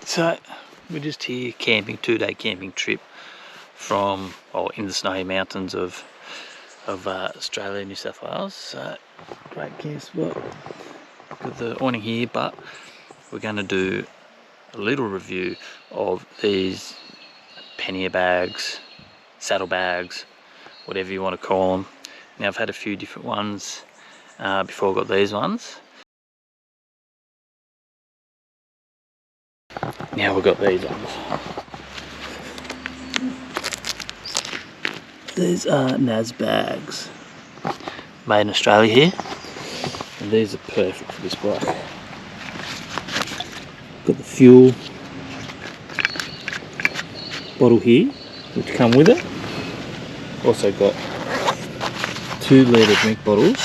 So we're just here camping, 2-day camping trip from in the snowy mountains of Australia and New South Wales. So great camp spot. Got the awning here, but we're going to do a little review of these pannier bags, saddle bags, whatever you want to call them. Now I've had a few different ones before I got these ones. Now we've got these ones. These are Nazbags, made in Australia here, and these are perfect for this bike. Got the fuel bottle here, which come with it. Also got 2-litre drink bottles.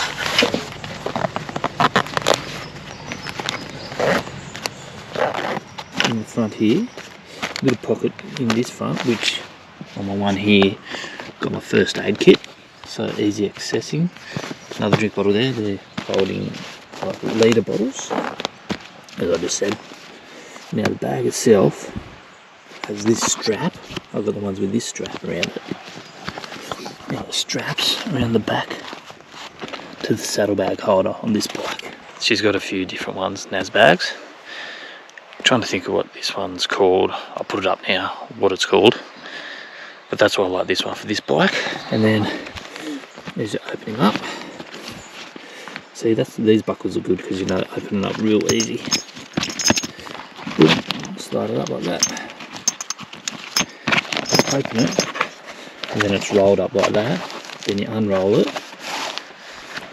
In the front here, little pocket in this front, which on my one here got my first aid kit, so easy accessing. Another drink bottle there, they're holding like litre bottles, as I just said. Now the bag itself has this strap. I've got the ones with this strap around it. Now the straps around the back to the saddlebag holder on this bike. She's got a few different ones, Nazbags. Trying to think of what this one's called. I'll put it up now, what it's called. But that's why I like this one for this bike. And then there's your opening up. See, these buckles are good because you know opening up real easy. Boom, slide it up like that. Open it, and then it's rolled up like that. Then you unroll it,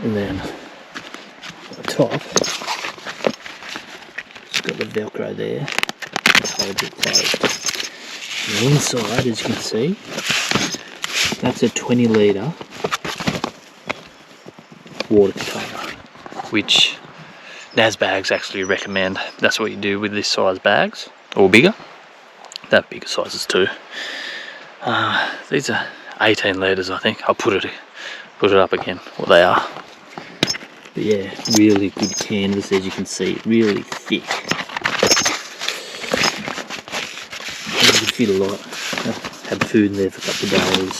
and then at the top, got the Velcro there, which holds it closed. And the inside, as you can see, that's a 20-litre water container, which Nazbags actually recommend. That's what you do with this size bags, or bigger. They have bigger sizes too. These are 18 litres, I think. I'll put it up again, what they are. But yeah, really good canvas, as you can see, really thick. You can fit a lot. Had food in there for a couple of days.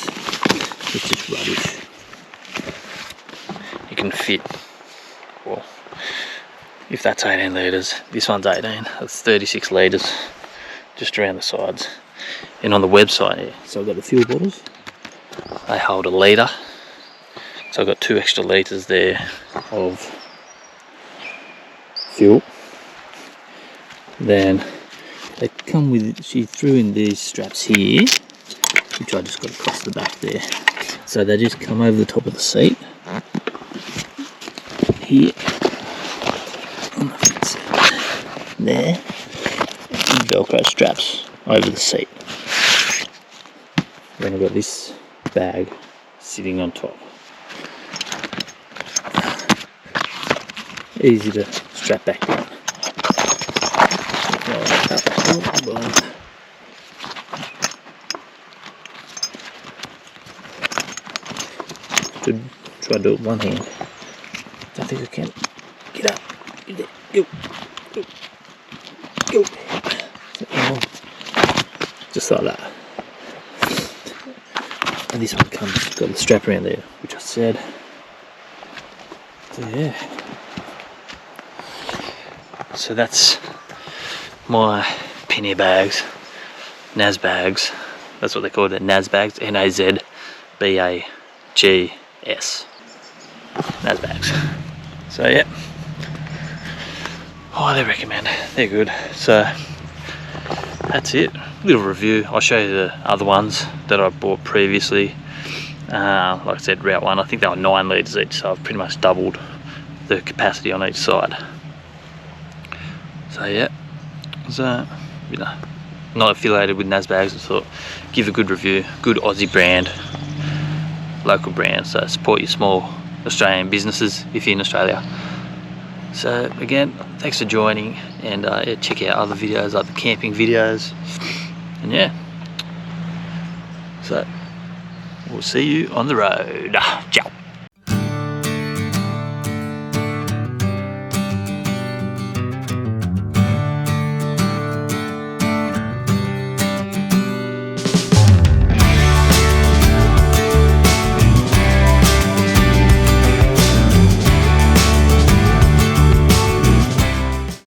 It's just rubbish. You can fit, well, if that's 18 litres, this one's 18. That's 36 litres, just around the sides. And on the website here, so I've got the fuel bottles. They hold a litre. So I've got 2 extra litres there of fuel. Then they come with, she threw in these straps here, which I just got across the back there. So they just come over the top of the seat. Here. There. And Velcro straps over the seat. Then I've got this bag sitting on top. Easy to strap back down. Should try to do it with one hand. Don't think I can. Get up. Go. Go. Go. Just like that. And this one comes, got the strap around there, which I said. So yeah. So that's my Panier bags, Nazbags. That's what they call it, Nazbags, N-A-Z-B-A-G-S. Nazbags. So yeah. Oh, they recommend. They're good. So that's it. Little review. I'll show you the other ones that I bought previously. Like I said, Route 1, I think they were 9 litres each, so I've pretty much doubled the capacity on each side. So yeah, so you know, not affiliated with Nazbags. I thought give a good review. Good Aussie brand, local brand. So support your small Australian businesses if you're in Australia. So again, thanks for joining, and yeah, check out other videos like the camping videos. And yeah, so we'll see you on the road. Ciao.